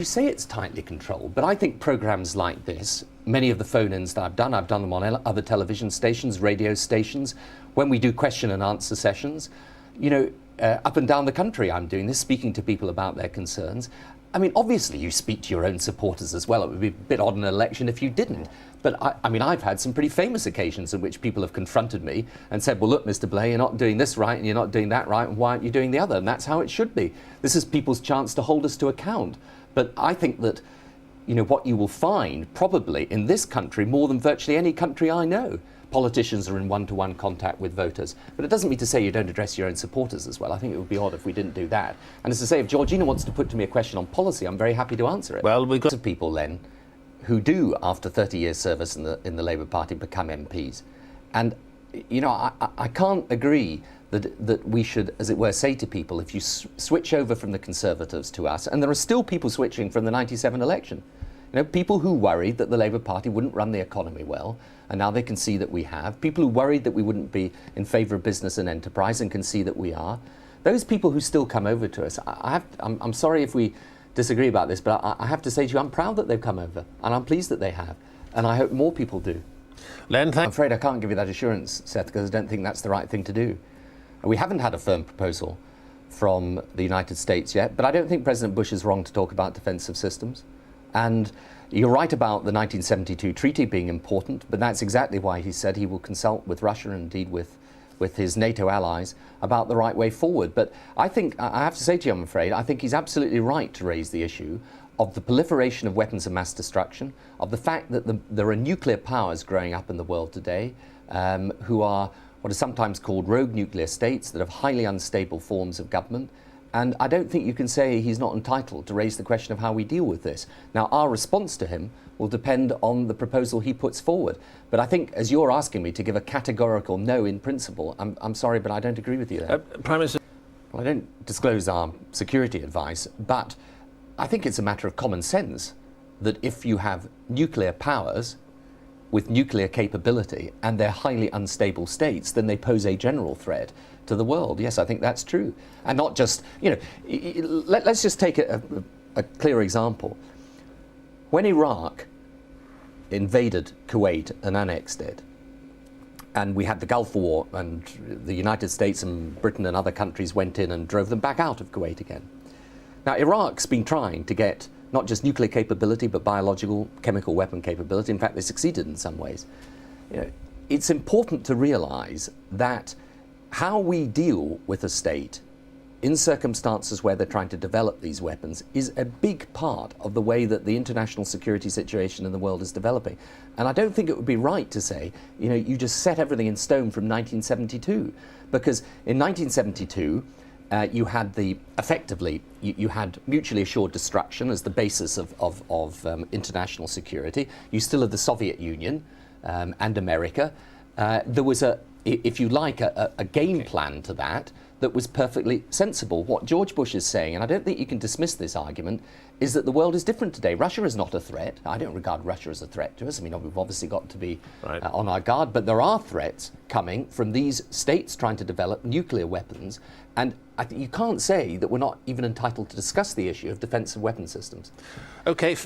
You say it's tightly controlled, but I think programs like this, many of the phone-ins that I've done them on other television stations, radio stations, when we do question and answer sessions, you know, up and down the country I'm doing this, speaking to people about their concerns. I mean, obviously you speak to your own supporters as well. It would be a bit odd in an election if you didn't. But I mean, I've had some pretty famous occasions in which people have confronted me and said, well, look, Mr. Blair, you're not doing this right and you're not doing that right, and why aren't you doing the other? And that's how it should be. This is people's chance to hold us to account. But I think that, you know, what you will find probably in this country, more than virtually any country I know, politicians are in one-to-one contact with voters. But it doesn't mean to say you don't address your own supporters as well. I think it would be odd if we didn't do that. And as I say, if Georgina wants to put to me a question on policy, I'm very happy to answer it. Well, we've got people then who do, after 30 years service in the Labour Party, become MPs. And, you know, I can't agree that we should, as it were, say to people, if you switch over from the Conservatives to us, and there are still people switching from the '97 election, you know, people who worried that the Labour Party wouldn't run the economy well, and now they can see that we have. People who worried that we wouldn't be in favour of business and enterprise and can see that we are. Those people who still come over to us, I'm sorry if we disagree about this, but I have to say to you, I'm proud that they've come over, and I'm pleased that they have, and I hope more people do. Len, I'm afraid I can't give you that assurance, Seth, because I don't think that's the right thing to do. We haven't had a firm proposal from the United States yet, but I don't think President Bush is wrong to talk about defensive systems. And you're right about the 1972 treaty being important, but that's exactly why he said he will consult with Russia and indeed with his NATO allies about the right way forward. But I think, I have to say to you, I'm afraid, I think he's absolutely right to raise the issue of the proliferation of weapons of mass destruction, of the fact that there are nuclear powers growing up in the world today who are what is sometimes called rogue nuclear states that have highly unstable forms of government. And I don't think you can say he's not entitled to raise the question of how we deal with this. Now, our response to him will depend on the proposal he puts forward. But I think, as you're asking me to give a categorical no in principle, I'm sorry, but I don't agree with you there. Prime Minister. Well, I don't disclose our security advice, but I think it's a matter of common sense that if you have nuclear powers with nuclear capability and they're highly unstable states, then they pose a general threat to the world. Yes, I think that's true. And not just, you know, let's just take a clear example. When Iraq invaded Kuwait and annexed it, and we had the Gulf War, and the United States and Britain and other countries went in and drove them back out of Kuwait again. Now, Iraq's been trying to get not just nuclear capability, but biological, chemical weapon capability. In fact, they succeeded in some ways. You know, it's important to realize that how we deal with a state in circumstances where they're trying to develop these weapons is a big part of the way that the international security situation in the world is developing. And I don't think it would be right to say, you know, you just set everything in stone from 1972, because in 1972, you had effectively, you had mutually assured destruction as the basis of international security. You still had the Soviet Union and America. There was if you like, a game plan to that was perfectly sensible. What George Bush is saying, and I don't think you can dismiss this argument, is that the world is different today. Russia is not a threat. I don't regard Russia as a threat to us. I mean, we've obviously got to be on our guard, but there are threats coming from these states trying to develop nuclear weapons, and I think you can't say that we're not even entitled to discuss the issue of defensive weapon systems. Okay,